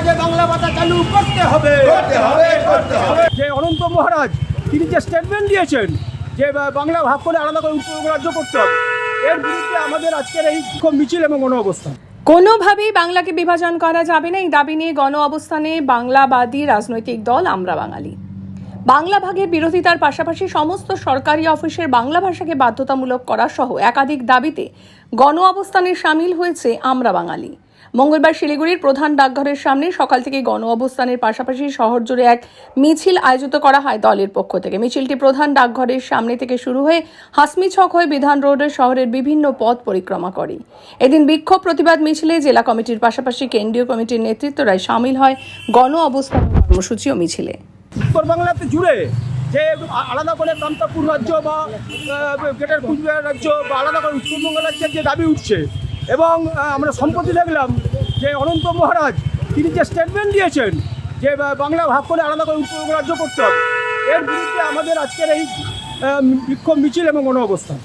আগে বাংলা ভাষা চালু করতে হবে। যে অনন্ত মহারাজ তিনি যে স্টেটমেন্ট দিয়েছেন যে বাংলা ভাগ করে আলাদা করে উত্তরবঙ্গ রাজ্য করতে হবে, এর বিরুদ্ধে আমাদের আজকের এই বিক্ষোভ মিছিল এবং গণ অবস্থান। কোনোভাবেই বাংলাকে বিভাজন করা যাবে না, এই দাবি নিয়ে গণ অবস্থানে বাংলাবাদী রাজনৈতিক দল আমরা বাঙালি। বাংলা ভাগের বিরোধিতার পাশাপাশি সমস্ত সরকারি অফিসের বাংলা ভাষাকে বাধ্যতামূলক করা সহ একাধিক দাবিতে গণ অবস্থানে সামিল হয়েছে আমরা বাঙালি। মঙ্গলবার শিলিগুড়ির প্রধান ডাকঘরের সামনে সকাল থেকে গণ অবস্থানের পাশাপাশি শহর জুড়ে এক মিছিল আয়োজিত করা হয় দলের পক্ষ থেকে। মিছিলটি প্রধান ডাকঘরের সামনে থেকে শুরু হয়ে হাসমি ছক হয়ে বিধান রোডের শহরের বিভিন্ন পথ পরিক্রমা করে। এদিন বিক্ষোভ প্রতিবাদ মিছিলে জেলা কমিটির পাশাপাশি কেন্দ্রীয় কমিটির নেতৃত্বরাই সামিল হয় গণ অবস্থান কর্মসূচি ও মিছিলে। উত্তর বাংলাতে জুড়ে যে আলাদা করে কামতাপুর রাজ্য বা গ্রেটার কুচবিহার রাজ্য বা আলাদা করে উত্তরবঙ্গ রাজ্যের যে দাবি উঠছে, এবং আমরা সম্প্রতি দেখলাম যে অনন্ত মহারাজ তিনি যে স্টেটমেন্ট দিয়েছেন যে বাংলা ভাগ করে আলাদা করে উত্তরবঙ্গ রাজ্য করতে হবে, এর বিরুদ্ধে আমাদের আজকের এই বিক্ষোভ মিছিল এবং গণ অবস্থান।